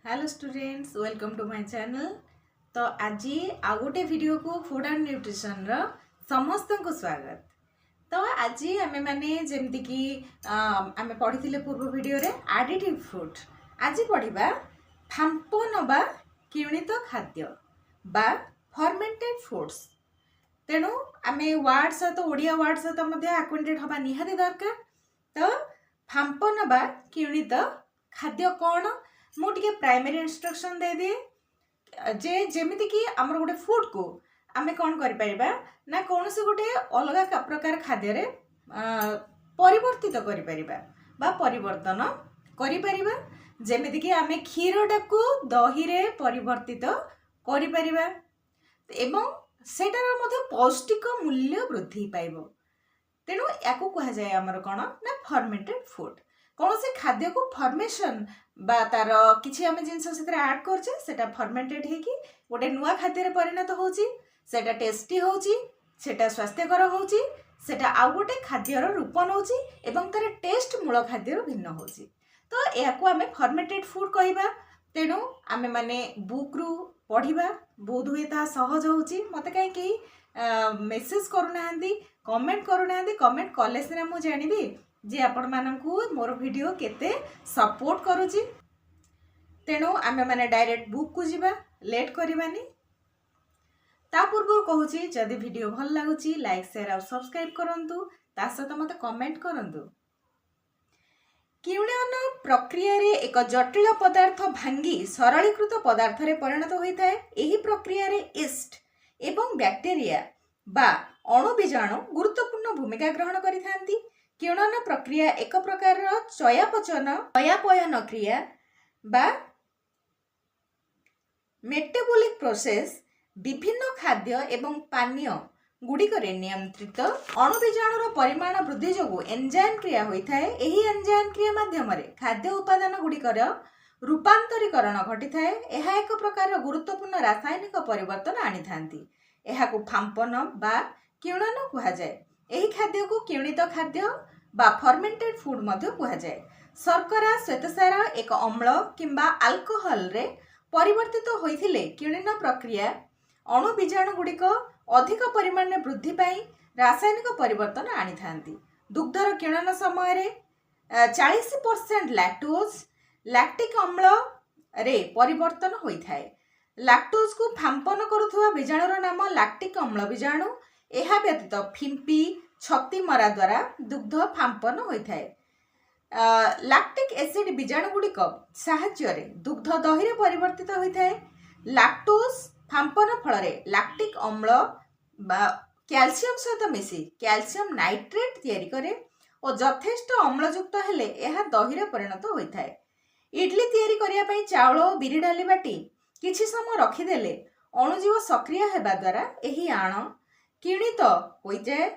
Hello students, welcome to my channel. तो आज आउ गोटे वीडियो को फूड एंड न्यूट्रिशन समस्त को स्वागत। तो आज आमे माने जेमती कि आमे पढ़ी पूर्व वीडियो रे एडिटिव फूड। आज पढ़िबा फांप नबा किणित खाद्य बा फर्मेंटेड फूड्स। तेणु आमे वर्ड सहित ओडिया वर्ड सहित मध्य एक्वेंटेड हबा निहाती दरकार। तो फांप नबा किणित खाद्य कौन मुझे प्राइमरी इंस्ट्रक्शन दे दिए जे जेमिति कि आमर गोटे फूड को आमे कौन करि परिबा ना कौन से गोटे अलग प्रकार खाद्य रे परिवर्तित करि परिबा बा परिवर्तन करि परिबा। जेमिति कि आमे क्षीरटा को दही रे परिवर्तित करि परिबा एवं सेटार मध्ये पौष्टिक मूल्य वृद्धि पाइबो। तेणु याकू कहा जाए आमर कौन ना फर्मेंटेड फूड। कौन से खाद्य को फॉर्मेशन बा तार किछि आमे जिंस सेतरे ऐड करछे सेटा फर्मेंटेड हे कि गोटे नुआ खाद्य रे परिणत होउची, सेटा टेस्टी होउची, सेटा स्वास्थ्यकर होउची, सेटा आउ गोटे खाद्यर रूप नउची एवं तार टेस्ट मूल खाद्यर भिन्न होउची। तो याकू आमे फर्मेंटेड फूड कहिबा। तेणु आमे माने बुक रु पढ़िबा बहुत हुए ता सहज होउची। मते काई कि मेसेज करूनाहांती, कमेंट करूनाहांती। कमेंट कले सिना मु जानिबी जे आपण मानकू मोर वीडियो केते सपोर्ट करूची। तेणु आमे माने डायरेक्ट बुक को जिबा, लेट करिबानी। ता पूर्व कहूची जदि वीडियो भल लागुची लाइक शेयर और सब्सक्राइब करंतु, ता सहित मते कमेंट करंतु। किण्वन प्रक्रिया रे एक जटिल पदार्थ भांगी सरलीकृत पदार्थ रे परिणत होइताय। एही प्रक्रिया रे यीस्ट एवं बैक्टीरिया बा अणुबीजाणु गुरुत्वपूर्ण भूमिका ग्रहण करिथांती। किण्वन प्रक्रिया एक प्रकार चयापचयन क्रिया बा मेटाबॉलिक प्रोसेस विभिन्न खाद्य एवं पानीय गुड़िकरे नियंत्रित अणुबीजाणुर परिमाण वृद्धि जोगु एंजाइम क्रिया होइथाय। एही एंजाइम क्रिया माध्यम रे खाद्य उपादान गुड़िकर रूपांतरीकरण घटिथाय। एहा एक प्रकार गुरुत्वपूर्ण रासायनिक परिवर्तन आनिथांती। एहाकू फांपन बा किण्वन कुहा जाय। एही खाद्य को किणित खाद्य बा फर्मेंटेड फूड मध्य कुहा जाय। शर्करा श्वेतसार एक अम्ल किंबा अल्कोहल रे परिवर्तित होइथिले किण्वन प्रक्रिया अणुबीजाणु गुड़िक अधिक परिमाण में वृद्धि पाई रासायनिक परिवर्तन आनिथांती। दुग्धर किण्वन समय रे 40% लैक्टिक अम्ल रे परिवर्तन होइथाय। लैक्टोज को फांपन करुथुवा बीजाणुर नाम लैक्टिक अम्ल बीजाणु। एहा व्यतीत फिंपी छत्ती मरा द्वारा दुग्ध फांपन होइथाय। लैक्टिक एसिड बीजाणु गुड़िक साहाय्य रे दुग्ध दही रे परिवर्तित होइथाय। लैक्टोज फांपन फल रे लैक्टिक अम्ल बा कैल्शियम सहित मिसी कैल्शियम नाइट्रेट तैयारी करे और यथेष्ट अम्लयुक्त हेले एहा दही रे परिणत होइथाय। इडली तैयारी करिया पई चाउल और बिरी डाली बाटी किछि समय रखिदेले अणुजीव सक्रिय हेबा द्वारा एही आण किणित होई जाए।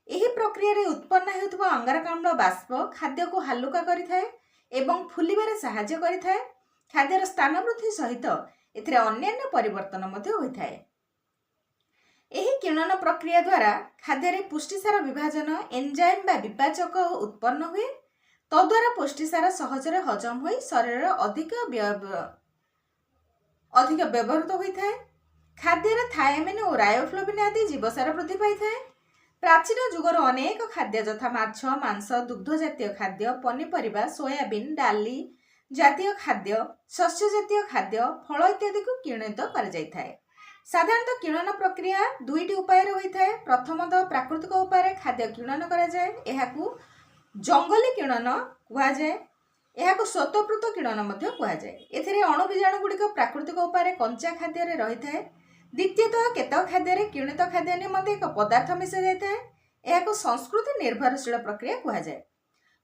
एही प्रक्रिया रे उत्पन्न हेउथबा अंगारकाम्ल बाष्प खाद्य को हालुका करिथाय एवं फुलिबारे सहाय्य करिथाय। खाद्यर स्थान वृद्धि सहित एथिरे अन्यान्य परिवर्तन मध्ये होइथाय। एही किण्वन प्रक्रिया द्वारा खाद्य रे पुष्टिसार विभाजन एंजाइम बा विपाचक उत्पन्न हुए। तद्वारा पुष्टिसार सहजरे हजम होई शरीर अधिक व्यवहृत होइथाय। खाद्य रे थायमिन और रायोफ्लोविन आदि जीवसार वृद्धि पाइथाय। प्राचीन जुगर अनेक खाद्य यथा माछ मांस दुग्ध जातीय खाद्य पनीपरिबा सोयाबीन डाली जातीय खाद्य शस्य जातीय खाद्य फल इत्यादि को किणित कर जाइथाय। साधारणतः किण्वन प्रक्रिया दुईटी उपाय रे होइथाय। प्रथमतः प्राकृतिक उपाय खाद्य किण्वन करा जाय। एहाकू जंगली किण्वन कुहा जाय। एहाकू स्वतःप्रत किण्वन मध्ये कुहा जाय। एथिरे अणुबीजाणु गुड़िक प्राकृतिक उपाय कंचा खाद्य रे रहिथाय। द्वितीयतः केतक खाद्य रे किणित खाद्य निमंते एक पदार्थ मिशा जाइथाय। एहाकू संस्कृति निर्भरशील प्रक्रिया कुहा जाय।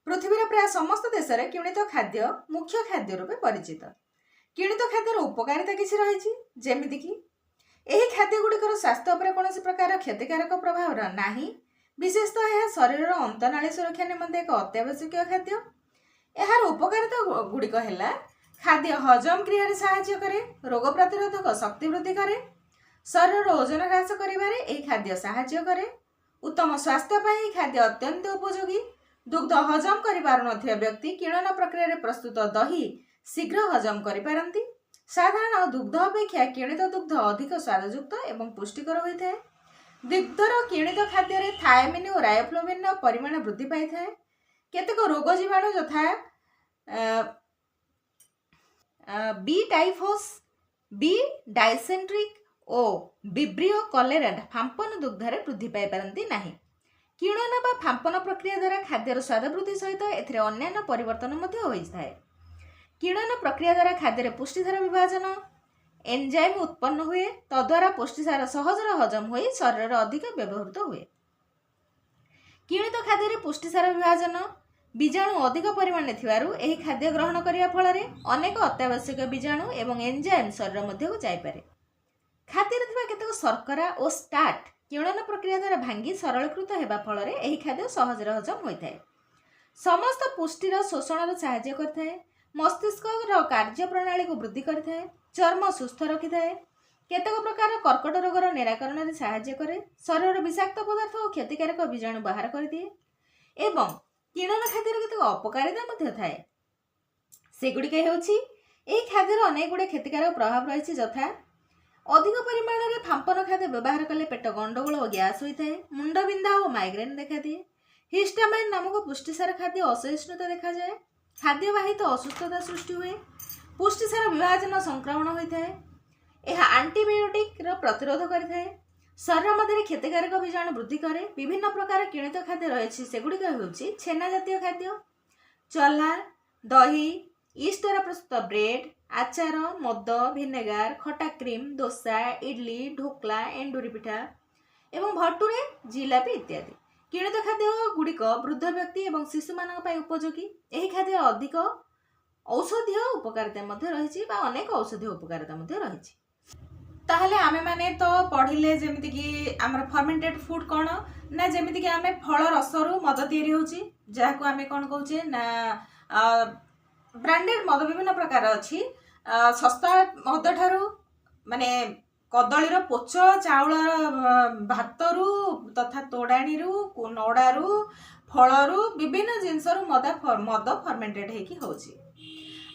पृथ्वीर प्राय समस्त देश रे किणित खाद्य मुख्य खाद्य रूपे परिचित। किणित खाद्यर उपकारिता किछि रहिछि जेमिति कि एही खाद्य गुड़िकर स्वास्थ्य पर कौन प्रकार क्षतिकारक प्रभाव नाही। विशेषतः यह शरीर अंतनाली सुरक्षा निमंते एक अत्यावश्यक खाद्य। एहार उपकारिता गुड़िक हैला खाद्य हजम क्रिया रे सहाय्य करे, रोग प्रतिरोधक शक्ति वृद्धि करे, शरीर ओजन ह्रास करिबारे एही खाद्य सहाय्य करे, उत्तम स्वास्थ्य पाई खाद्य अत्यंत उपयोगी। दुग्ध हजम करिपारु नथिबा व्यक्ति किण्वन प्रक्रिया रे प्रस्तुत दही शीघ्र हजम करिपारंती। साधारण दुग्ध अपेक्षा किणित दुग्ध अधिक स्वादयुक्त एवं पुष्टिकर होता है। दुग्धर किणित खाद्य थायमिन और राइबोफ्लाविन परिमाण वृद्धि पाई था। केतेक रोग जीवाणु यथा बी टाइफस, बी डायसेंट्रिक और विब्रियो कलेरा फांपन दुग्धरे वृद्धि पाई पारती नहीं। किणन बा फांपन प्रक्रिया द्वारा खाद्यर स्वाद वृद्धि सहित एथिरे अन्यान्य परिवर्तन मध्य होता है। किणन प्रक्रिया द्वारा खाद्य पुष्टिसार विभाजन एंजाइम उत्पन्न हुए, तद्वारा पुष्टिसार सहजर हजम हो शरीर अधिक व्यवहृत हुए। किणित खाद्य पुष्टिसार विभाजन बीजाणु अधिक परिमाण में खाद्य ग्रहण करने फल अनेक अत्यावश्यक बीजाणु एवं एंजाइम शरीर मध्य को जापे। खाद्य केतक शर्करा और स्टार्च किणन प्रक्रिया द्वारा भांगी सरलीकृत होगा फल खाद्य सहजर हजम होता है। समस्त पुष्टिर शोषण साहाय्य करता है। मस्तिष्क कार्य प्रणाली को वृद्धि करता है। चर्म सुस्थ रखी था। केतक प्रकार कर्कट रोगर निराकरण में साहाय्य करे। शरीर विषाक्त पदार्थ और क्षतिकारक बीजाणु बाहर कर दिए। एवं किणन खाद्य केतक अपकारिता थाए। सेगुड़िक खाद्यर अनेक गुड़े क्षतिकारक प्रभाव रही यथा अधिक परिमाण में फांपन खाद्य व्यवहार कले पेट गंडगोल और गैस होता है। मुंडबिंधा और माइग्रेन देखा दिए। हिस्टामाइन नामक पुष्टिसार खाद्य असहिष्णुता देखा जाए। खाद्यवाहित असुस्थता सृष्टि हुए। पुष्टिसार विभाजन संक्रमण होता है। यह एंटीबायोटिक प्रतिरोध करता है। शरीर मध्य क्षतिकारक बीजाणु वृद्धि करे। विभिन्न प्रकार किणित खाद्य रही सेगुड़िक होउछि छेना जातीय खाद्य, चला, दही, ईस्ट द्वारा प्रस्तुत ब्रेड, आचार, मद, भिनेगार, खटा क्रीम, डोसा, इडली, ढोकला, एंडुरी पिठा एवं भटुरे, जिलापी इत्यादि। किणित खाद्य गुड़िक वृद्ध व्यक्ति और शिशु मान उपयोगी। यह खाद्य अधिक औषधीय उपकारिता रही अनेक औषधीय उपकारिता रही। ताहले आमे माने तो पढ़िले जेमिति कि आमर फर्मेंटेड फूड कौन ना जेमिति कि आमे फल रसरु मद तैयारी होची जाहाको आमे कौन कहूचे ना ब्रांडेड मद विभिन्न प्रकार अच्छी सस्ता मद ठारू माने कदलीर पोच चाउल भातरू तथा तोड़ाणीरू नड़ारू फलरू विभिन्न जिनसरू मद फर्मेंटेड होकी होची।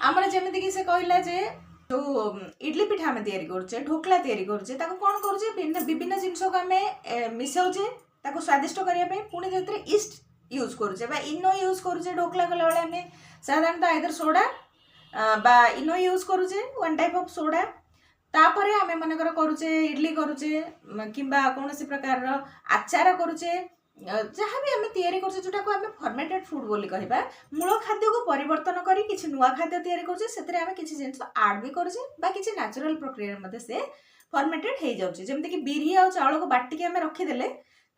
आमर जेमिति कि से कहला जे जो इडली पिठा आम तैयारी करुचे, ढोकला तैयारी करुचे, ताको कौन करुचे विभिन्न जिनस को आम मिसाऊचे ताको स्वादिष्ट करने पुणी जो ईस्ट यूज करुचे बा इनो यूज करुचे। ढोकला कला बेले आम साधारणतः आइदर सोडा बा इनो यूज करुचे वन टाइप ऑफ सोडा। तापर आम मनकर करुचे इडली करुचे किंबा कौन प्रकार आचार करुचे जहाँ भी आम तैयारी करुचे जोटा को आम फर्मेंटेड फूड बोली कहबा। मूल खाद्य को परिवर्तन करी किछि नुआ खाद्य तैयारी करुचे सेतरे आम किछि जिंस ऐड भी करुचे बा किछि नेचुरल प्रक्रिया मध्ये से फर्मेंटेड हो जाउचे। जेमते कि बिरी आ चाउल को बाटिके आम रखी देले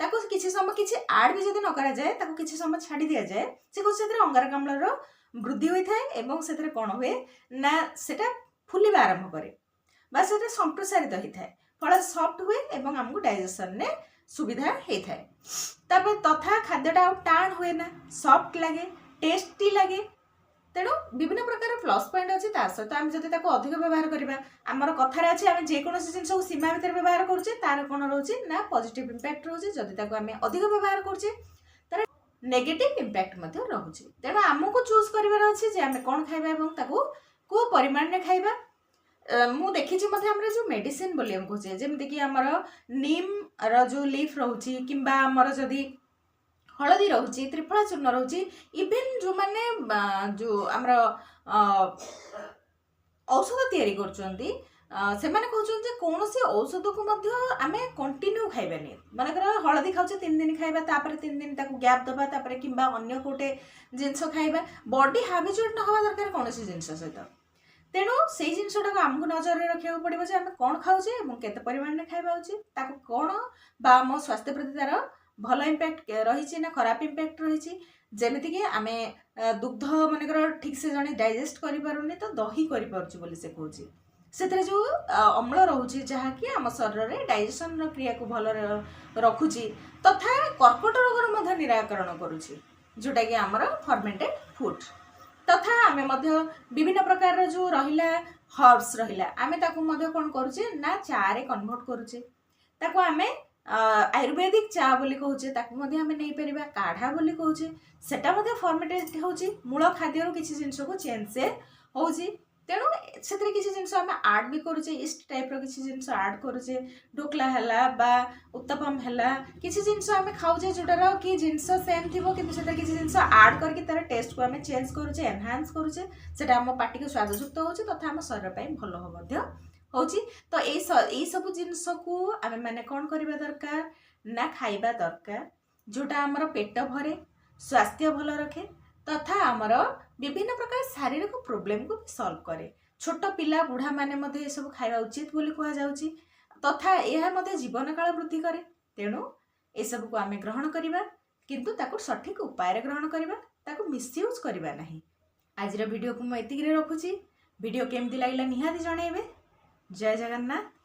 ताको किछि समय किछि ऐड भी जदि न करा जाए ताको किछि समय छाडी दिया जाए से को सेतरे अंगारकाम्लर वृद्धि होइथाय एवं सेतरे कोन हुए ना सेटा फुलिबा आरंभ करे बा सेटा संप्रसारित होइथाय फल सॉफ्ट हुए एवं हमको डाइजेशन ने सुविधा होता है। तापर तथा खाद्यटा टाण हुए ना सॉफ्ट लगे टेस्टी लगे। तेणु विभिन्न प्रकार प्लस पॉइंट अच्छी सहित आम जब अधिक व्यवहार करवा आमर कथार अच्छे आम जेकोसी जिन सीमा भितर व्यवहार करुचे तार कौन रोचे ना पॉजिटिव इंपैक्ट रोचे। जदि आम अधिक व्यवहार करुचे तार नेगेटिव इंपैक्ट रोचे। तेणु आमको चूज करार अच्छे आम कौन खाइबा एवं ताको को परिमाण में खाइबा। मु देखी जो मेडिसिन बोली हम कहे जमीक कि आमर नीम रो लीफ रोचे किंबा आमर जदि हलदी रोचे त्रिफला चूर्ण रोचे इवेन जो माने जो आमर औषध तैयारी करछंती से कहते कौन सी औषध को आम कंटिन्यू खाइबानी मनकर हलदी खाऊे 3 दिन खाइबा तापर 3 दिन ताकू गैप दबा तापर किंबा अन्य कोटे जिनस खाइबा बॉडी हैबिचुएट न होवा दरकार कौन सी जिनस सहित। तेणु से जिनटा आमको नजर में रखा पड़ो जे आम कौन खाऊे और केते परिमाण में खाइबा उचित ताको कौन बा आम स्वास्थ्य प्रति तार भल इंपैक्ट रही ना खराब इंपैक्ट रही। जमीक आम दुग्ध मनकर ठीक से जड़े डाइजेस्ट करें तो दही कर से कहूँ से जो अम्ल रोचे जहाँकि आम शरीर में डाइजेशन क्रिया को भल रखुची तथा कर्कट रोगर निराकरण करुच्ची जोटा कि आमर फर्मेंटेड फूड। तथा आम विभिन्न प्रकार जो रहिला हर्ब्स रहिला आम कौन करुचे ना चा रे कन्वर्ट करुचे ताको आम आयुर्वेदिक चा बोली कहूचे ताको आम नहीं परिबा काढ़ा बोली कहूचे सेटा फर्मेंटेड होची मूल खाद्य किसी जिनस को चेंज से होची। तेणु ସେଥିରେ କିଛି ଜିନିଷ ଆମେ ଆଡ୍ ବି କରୁଛେ, ଇଷ୍ଟ ଟାଇପ୍ର କିଛି ଜିନିଷ ଆଡ୍ କରୁଛେ, ଢୋକଲା ହେଲା ବା ଉତ୍ତପମ ହେଲା, କିଛି ଜିନିଷ ଆମେ ଖାଉଛେ ଯୋଉଟାର କି ଜିନିଷ ସେମ୍ ଥିବ କିନ୍ତୁ ସେଥିରେ କିଛି ଜିନିଷ ଆଡ୍ କରିକି ତାର ଟେଷ୍ଟକୁ ଆମେ ଚେଞ୍ଜ କରୁଛେ, ଏନହାନ୍ସ କରୁଛେ, ସେଟା ଆମ ପାଟିକୁ ସ୍ୱାଦଯୁକ୍ତ ହେଉଛି ତଥା ଆମ ଶରୀର ପାଇଁ ଭଲ ମଧ୍ୟ ହେଉଛି। ତ ଏଇ ସବୁ ଜିନିଷକୁ ଆମେ ମାନେ କ'ଣ କରିବା ଦରକାର ନା ଖାଇବା ଦରକାର, ଯୋଉଟା ଆମର ପେଟ ଭରେ, ସ୍ୱାସ୍ଥ୍ୟ ଭଲ ରଖେ ତଥା ଆମର ବିଭିନ୍ନ ପ୍ରକାର ଶାରୀରିକ ପ୍ରୋବ୍ଲେମକୁ ସଲ୍ଭ କରେ। ଛୋଟ ପିଲା ବୁଢ଼ା ମାନେ ମଧ୍ୟ ଏସବୁ ଖାଇବା ଉଚିତ ବୋଲି କୁହାଯାଉଛି ତଥା ଏହା ମଧ୍ୟ ଜୀବନ କାଳ ବୃଦ୍ଧି କରେ। ତେଣୁ ଏସବୁକୁ ଆମେ ଗ୍ରହଣ କରିବା କିନ୍ତୁ ତାକୁ ସଠିକ ଉପାୟରେ ଗ୍ରହଣ କରିବା, ତାକୁ ମିସୟୁଜ୍ କରିବା ନାହିଁ। ଆଜିର ଭିଡ଼ିଓକୁ ମୁଁ ଏତିକିରେ ରଖୁଛି। ଭିଡ଼ିଓ କେମିତି ଲାଗିଲା ନିହାତି ଜଣେଇବେ। ଜୟ ଜଗନ୍ନାଥ।